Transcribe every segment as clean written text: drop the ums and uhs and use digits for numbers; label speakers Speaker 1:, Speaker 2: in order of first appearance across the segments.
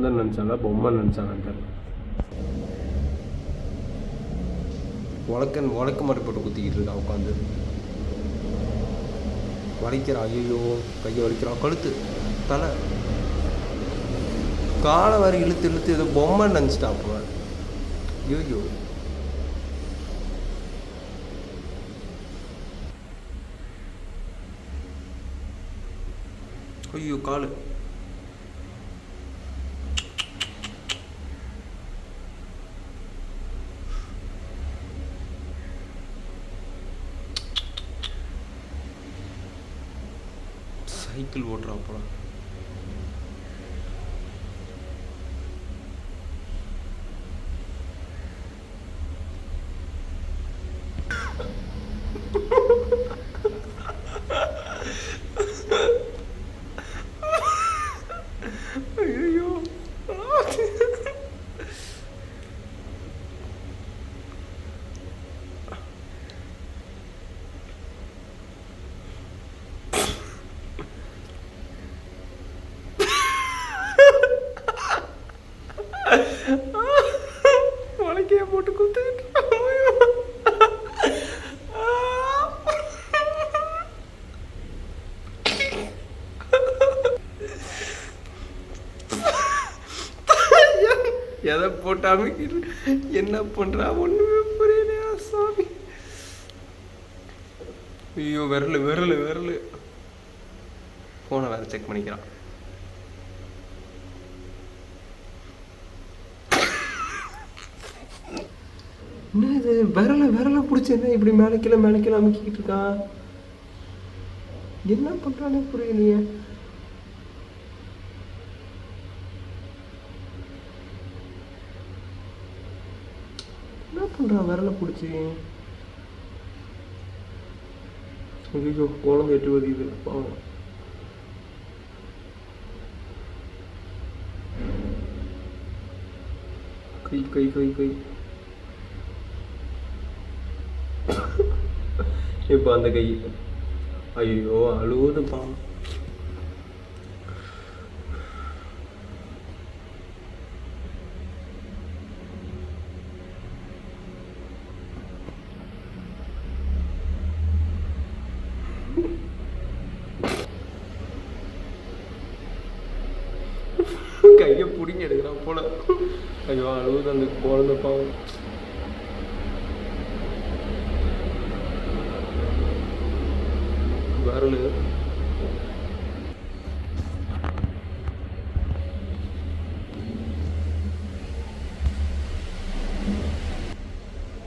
Speaker 1: குழந்தைன்னு நினச்சாங்க, பொம்மைன்னு நினச்சாங்கன்னு தெரியல. உலக்க மாதிரி போட்டு குத்திக்கிட்டு இருக்கா உட்காந்து. வலிக்கிறா, ஐயோ கையை வலிக்கிறான், கழுத்து தலை காலை வரை இழுத்து இழுத்து ஏதோ பொம்மைன்னு நினச்சிட்டா. அப்போ ஐயோ ஐயோ காலு சைக்கிள் ஓட்டுறா அப்புறம். ஐயோ வழக்கைய போட்டு குத்துக்கிட்டு எதை போட்டாம என்ன பண்றா ஒண்ணுமே புரியலையா சாமி. ஐயோ விரலு விரலு விரலு. போனை வேற செக் பண்ணிக்கிறான். என்ன இது விரலை பிடிச்சி என்ன இப்படி மேலே கீழே அமுக்கிக்கிட்டு இருக்கான்? என்ன பண்றானே புரியலையே. என்ன பண்றான் விரலை பிடிச்சி? ஐயோ குழந்தை 8 வருது பாவம். கை கை கை கை. இப்போ அந்த கை ஐயோ அழுவுது பாவம். கையை பிடிங்க எடுக்கிறான் போல. ஐயோ அழுவுது அந்த குழந்தை பாவம். வரல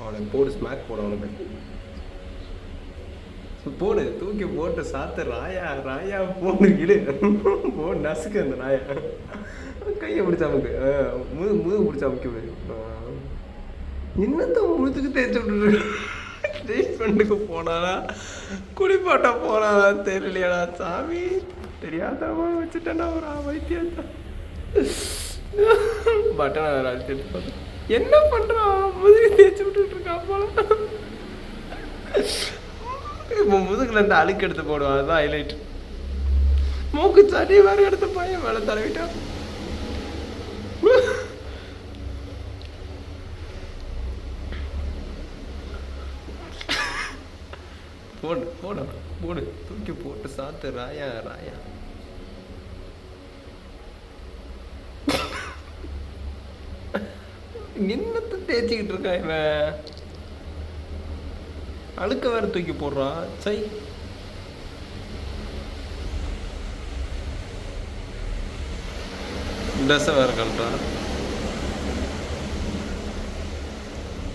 Speaker 1: அவனை போடு, ஸ்மாக் போட அவனுக்கு போடு, தூக்கி போட்டு சாத்து. ராயா ராயா போடு இடு போடு நசுக்கு அந்த ராயா. கையை பிடிச்சா அமுக்கு, முதுகு பிடிச்சா அமுக்கு. இன்னத்த முழுத்துக்கு தேய்ச்சி விட்டுரு. ட்ரீட்மெண்ட்டுக்கு போனானா குடிப்பாட்ட போனானா தெரியலையாடா சாமி. தெரியாதவா வச்சுட்டேன்னா ஒரு வைத்தியத்தை பட்டனை வேற அழிச்சிட்டு என்ன பண்றான்? முதுகு தேய்ச்சி விட்டுட்டு இருக்கான் போல. இப்போ முதுகுல இருந்து அழுக்கு எடுத்து போடுவான், அதுதான் ஹைலைட். மூக்கு சட்டி வேற எடுத்து பையன் மேலே தடவிட்டான். போடு போடு போடு, தூக்கி போட்டு சாத்து. ராயா ராயா என்னத்தை தேய்ச்சிக்கிட்டு இருக்கான் இவன்? அழுக்க வேற தூக்கி போடுறான். சை ட்ரெஸ்ஸை வேற கழட்டான்.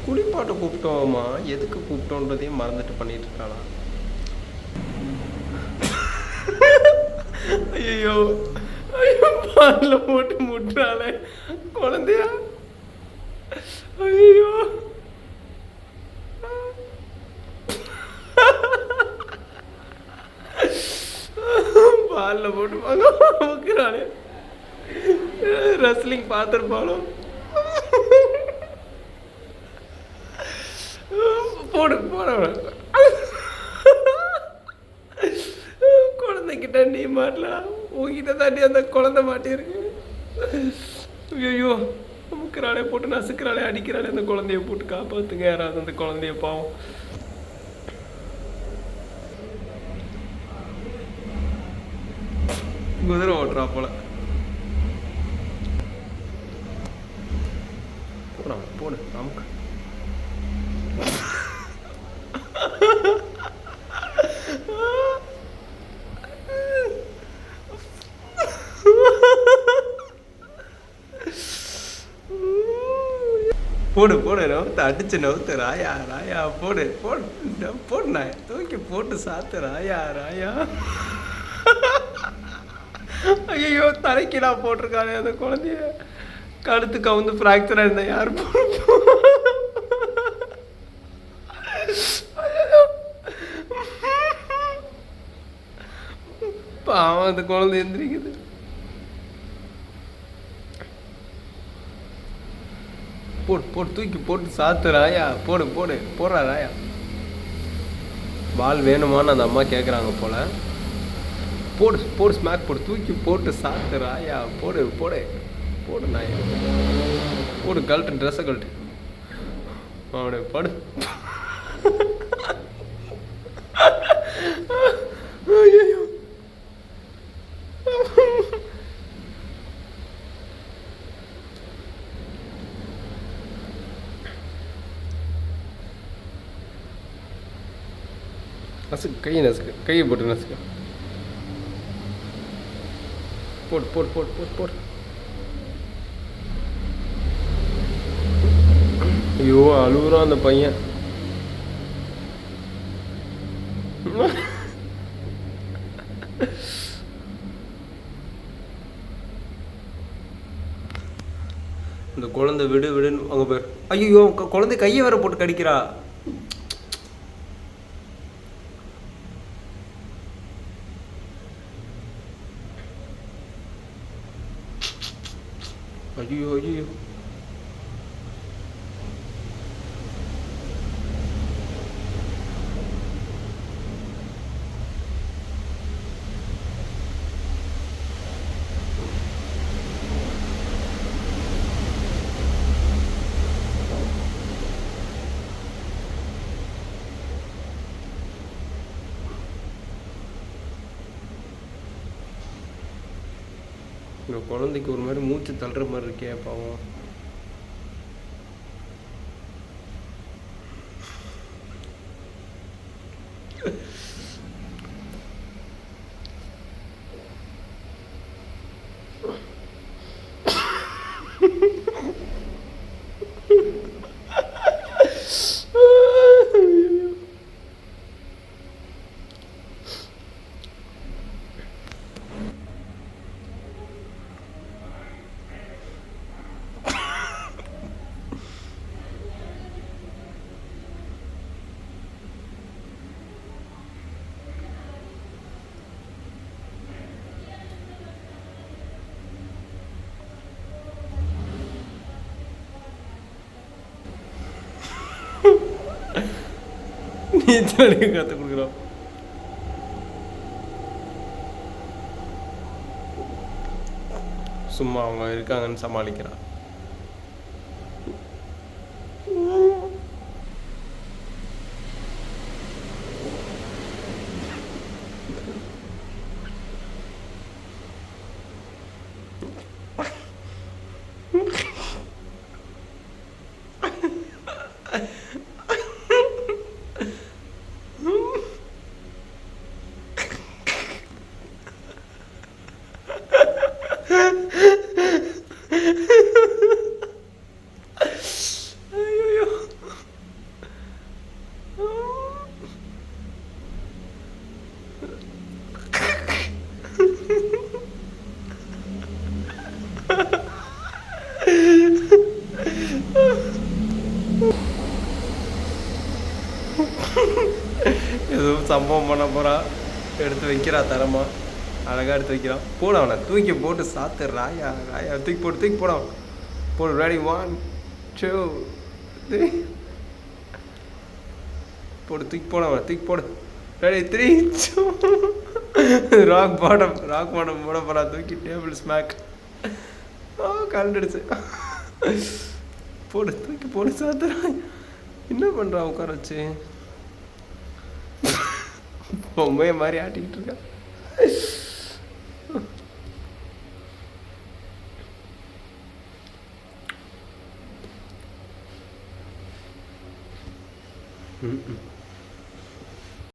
Speaker 1: குளிப்பாட்ட கூப்பிட்டோமா, எதுக்கு கூப்பிட்டோன்றதையும் மறந்துட்டு பண்ணிட்டு இருக்கானா? ஐயோ ஐயோ பால்ல போட்டு முட்டுறாளே குழந்தையா. ஐயோ பால்ல போட்டு பார்க்கிறாளே. ரெஸ்லிங் பார்த்துருப்பாளோ. போடு போட குழந்தைகிட்ட நீ மாட்டலாம், உங்ககிட்ட தாண்டி அந்த குழந்தை மாட்டியிருக்கு. ஐயோ அமுக்கிறாளே போட்டு நசுக்கிறாளே அடிக்கிறாளே அந்த குழந்தைய போட்டு காப்பாற்றுங்க யாராவது அந்த குழந்தைய பாவம். குதிரை ஓட்டுறா போல. போடா போடு அமுக்கு. போடு போடு நவுத்து அடிச்சு நவுத்து ராயா ராயா போடு போடு போடு நாய் தூக்கி போட்டு சாத்து ராயா ராயா. ஐயோ தலைக்கீழா போட்டிருக்கானே அந்த குழந்தைய. கழுத்து கவுந்து ஃப்ராக்சராக இருந்தா யார் பாவம் அந்த குழந்தை எந்திரிக்குது. போடு போடு தூக்கி போட்டு சாத்து ராயா போடு போடு போடுறா ராயா. பால் வேணுமான்னு அந்த அம்மா கேட்குறாங்க போல. போடு போடு ஸ்மாக் போடு தூக்கி போட்டு சாத்து ராயா போடு போடு போடு நாயா போடு. கழட்டு ட்ரெஸ்ஸை கழட்டு அவனே படு. ஐயோ நசுக்கு கையை நசுக்கு கையை போட்டு நசுக்கு. போடு போடு போடு போடு போடு. ஐயோ அழுகுறான் அந்த பையன். இந்த குழந்தை விடு விடுன்னு அங்கே போயிரு. ஐயோ குழந்தை கையை வேற போட்டு கடிக்கிறா. ஐயோ ஐயோ இந்த குழந்தைக்கு ஒரு மாதிரி மூச்சு தள்ளுற மாதிரி இருக்கே பாவம். நீச்சல் கற்றுக் கொடுக்குறோம். சும்மா அவங்க இருக்காங்கன்னு சமாளிக்கிறான். எதுவும் சம்பவம் பண்ண போறா. எடுத்து வைக்கிறா தரமா அழகா எடுத்து வைக்கிறான். போட அவனை தூக்கி போட்டு சாத்து ராயா ராயா தூக்கி போட போடு. ரெடி 1 2 3 போடு தூக்கி போட அவனை தூக்கி போடு. ரெடி 3 2 ராக் பாட்டம் போட போறா. தூக்கி டேபிள் ஸ்மாக் கரண்ட் போடு தூக்கி போடு சாத்துறான். என்ன பண்ணுறான் உட்கார வச்சு? பொம்மைய மாதிரி ஆட்டிக்கிட்டு இருக்கா. ம்